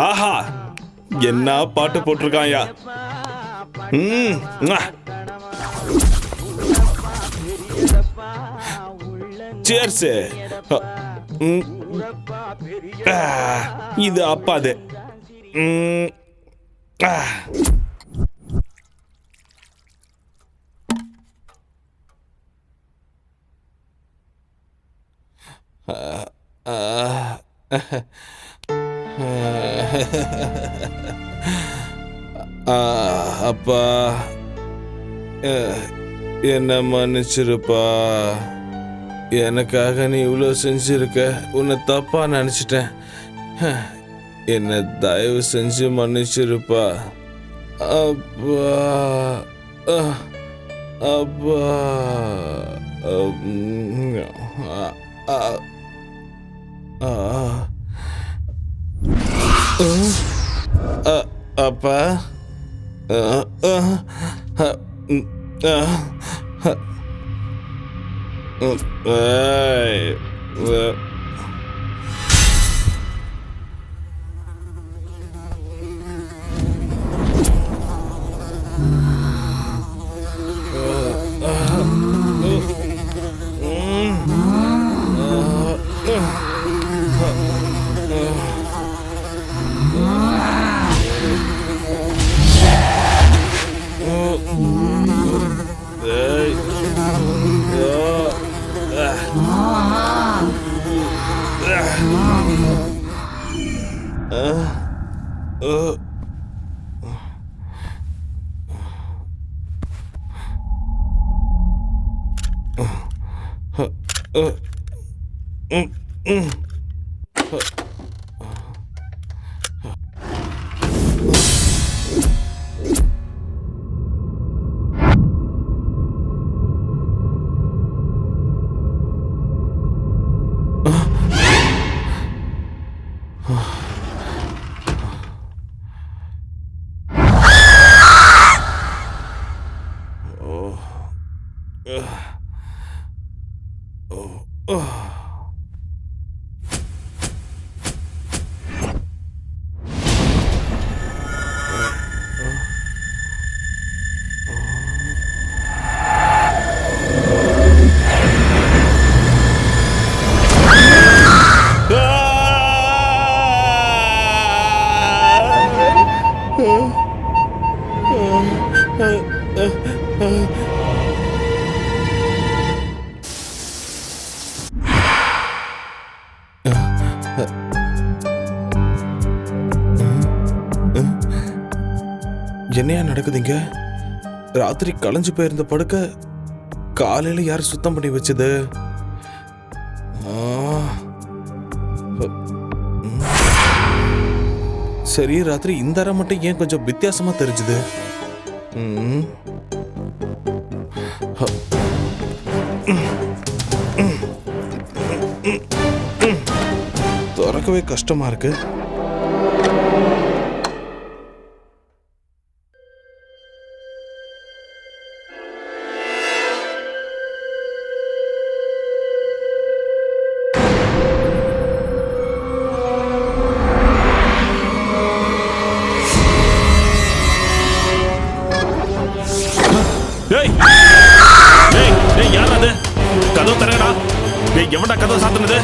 ஆஹா, என்ன பாட்டு போட்டிருக்காயா. சேர்ஸ். இது அப்பாது. அப்பா, என்ன மன்னிச்சிருப்பா. எனக்காக நீ இவ்வளோ செஞ்சிருக்க. உன்னை தப்பா நினச்சிட்டேன். என்னை தயவு செஞ்சு மன்னிச்சிருப்பா. அப்பா, அப்பா, அப்பா, என்னையா நடக்குதுங்க? ராத்திரி களைஞ்சு போயிருந்த படுக்க காலையில யார் சுத்தம் பண்ணி வச்சது? சரி, ராத்திரி இந்த அறை மட்டும் ஏன் கொஞ்சம் வித்தியாசமா தெரிஞ்சுது? திறக்கவே கஷ்டமா இருக்கு. எவன்டா கதவை சாத்துனது?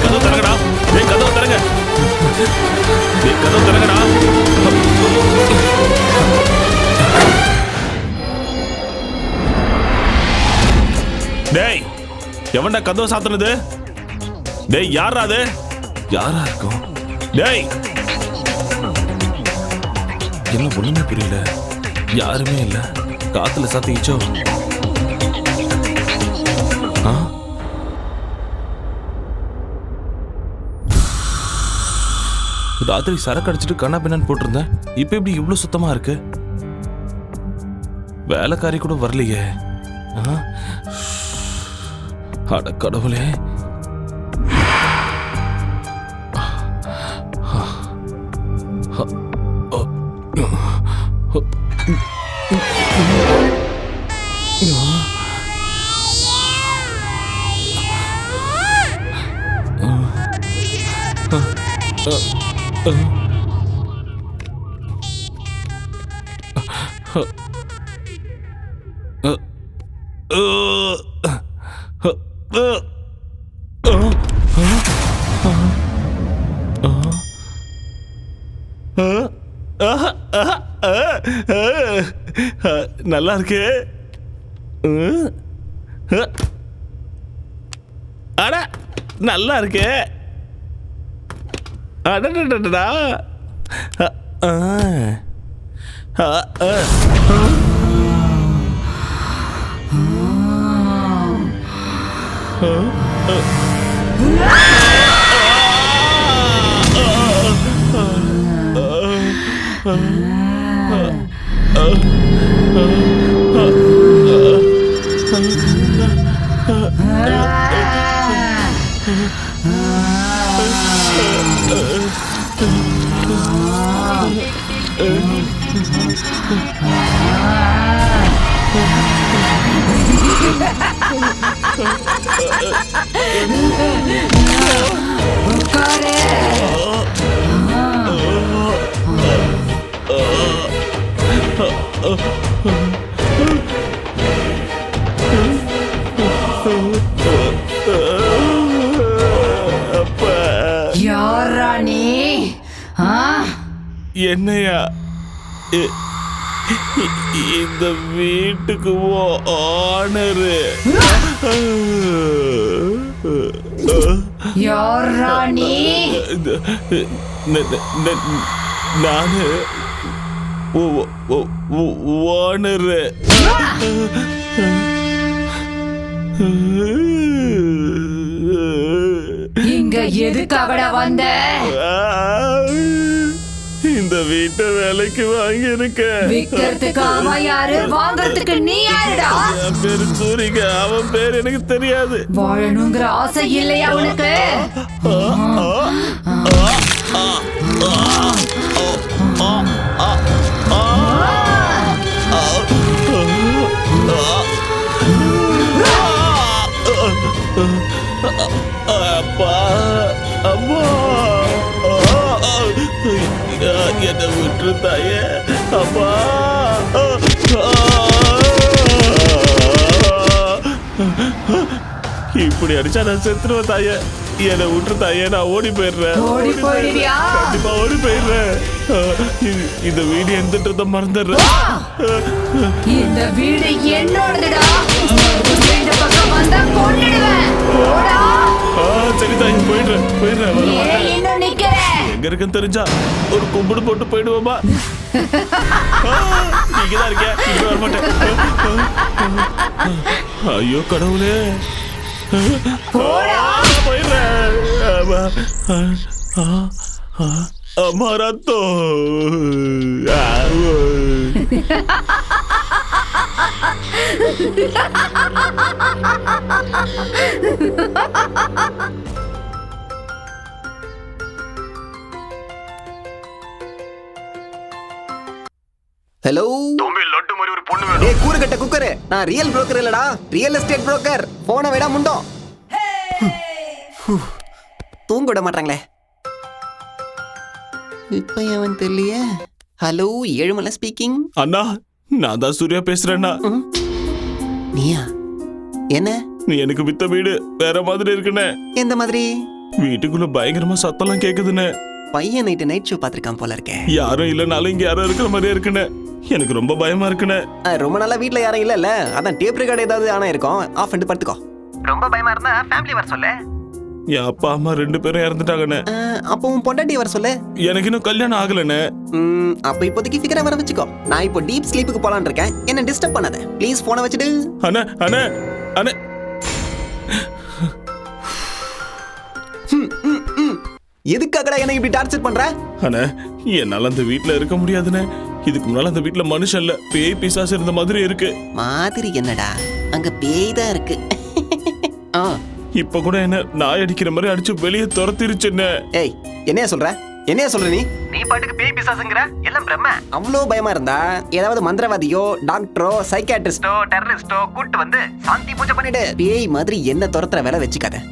கதவு தரங்கடா. கதவு தரங்க. கதவு தரங்கடா. டேய், எவன்டா கதவை சாத்துனது? டேய், யாரா அது? யாரா இருக்கும்? டேய், என்ன ஒண்ணுமே புரியல. யாருமே இல்ல. காத்துல சாத்திச்சோ? ராத்திரி சரக்கு அடிச்சுட்டு கண்ணா பின்னான்னு போட்டிருந்தேன். இப்ப எப்படி இவ்வளவு சுத்தமா இருக்கு? வேலைக்காரி கூட வரலையே. அட கடவுளே. நல்லா இருக்கு. அட நல்லா இருக்கு. அடடடடா. யாரா நீ? என்னையா இந்த வீட்டுக்கு ஓனரு? யாரா நீ? நானு ஓனரு. இங்க எதுக்காகடா வந்த? இந்த வீட்டை வேலைக்கு வாங்கி இருக்க. விக்கிறதுக்கு அவன் யாரு, வாங்கறதுக்கு நீ யாருடா? என் பேரு சூரிக. அவன் பேர் எனக்கு தெரியாது. வாழணுங்கிற ஆசை இல்லையா உனக்கு? அப்பா, அம்மா, என்னை விட்டு தாயே. அப்பா, இப்படி அடிச்சா நான் செத்துருவேன் தாயே. என்னை விட்டு தாயே, நான் ஓடி போயிடுறேன். ஓடி போயிடுவியா? கண்டிப்பா ஓடி போயிடுறேன். இந்த வீடு எந்த மறந்துடுறேன். இந்த வீடு என்னோடதுடா. இந்த பக்கம் வந்தா கொன்னுடுவேன். போடா. சரி தாய், போயிடுறேன். ஏன் இன்னும் நிக்கிற? எங்க இருக்குன்னு தெரிஞ்சா ஒரு கும்பிடு போட்டு போயிடுவோமா? இங்கதான் இருக்கேன், இங்க வர மாட்டேன். ஐயோ கடவுளே, போயிடுறேன். அம்மா ரத்தம். ஹலோ தம்பி, லட்டு மாதிரி ஒரு பொண்ணு வேணும். ஏய் கூறுகட்ட குக்கர், நான் ரியல் புரோக்கர் இல்லடா, ரியல் எஸ்டேட் புரோக்கர். போன விட முண்டோம். தூங்க விட மாட்டாங்களே. இப்ப அவன் தெரியலையே. Hello, Ezhumalai speaking. அண்ணா, நான் தான் சூர்யா பேசுறேன்னா. நீயா? என்ன? நீ எனக்கு வித்த வீடு வேற மாதிரி இருக்குண்ணே. எந்த மாதிரி? வீட்டுக்குள்ள பயங்கரமா சத்தம்லாம் கேக்குதுன்னு. பையன் நைட் ஷோ பாத்திருக்கான் போல இருக்கே. யாரும் இல்லனாலும் இங்க யாரும் இருக்கிற மாதிரியே இருக்குண்ணே. எனக்கு ரொம்ப பயமா இருக்குண்ணே. ரொம்ப நாளா வீட்ல யாரும் இல்ல. அதான் டேப் ரெக்கார்டு ஏதாவது ஆனா இருக்கும், ஆஃப் பண்ணிட்டு படுத்துக்கோ. ரொம்ப பயமா இருந்தா ஃபேமிலி வர சொல்லு. என் அப்பா அம்மா 2 பேரும் இறந்துட்டாங்கண்ணே. அப்போ உன் பொண்டாட்டி வர சொல்லு. எனக்கு இன்னும் கல்யாணம் ஆகலண்ணே. அப்ப இப்போதைக்கு ஃபிகரை வர வச்சுக்கோ. நான் இப்போ டீப் ஸ்லீப்புக்கு போலான்னு இருக்கேன். என்ன டிஸ்டர்ப் பண்ணாத ப்ளீஸ். போனை வச்சுடு. அண்ணே அண்ணே அண்ணே. எதுக்காகடா என்ன இப்படி டார்ச்சர் பண்ற? அண்ணே, என்னால அந்த வீட்ல இருக்க முடியாதுண்ணே. இதுக்கு முன்னால அந்த வீட்ல மனுஷன் இல்ல, பேய் பிசாசு இருந்த மாதிரி இருக்கு. மாதிரி என்னடா, அங்க பேய் தான் இருக்கு. இப்ப கூட என்ன நாய் அடிக்கிற மாதிரி அடிச்சு வெளியே துரத்திருச்சுன்னு. ஏய், என்னையா சொல்ற நீ பாட்டுக்கு பேய் பிசாசுங்கற? எல்லாம் பிரம்ம. அவ்வளோ பயமா இருந்தா ஏதாவது மந்திரவாதியோ டாக்டரோ சைக்கியாட்ரிஸ்டோ டெரரிஸ்டோ கூட்டு வந்து சாந்தி பூஜை பண்ணிடு. பேய் மாதிரி என்ன துரத்துற வேலை வச்சுக்காத.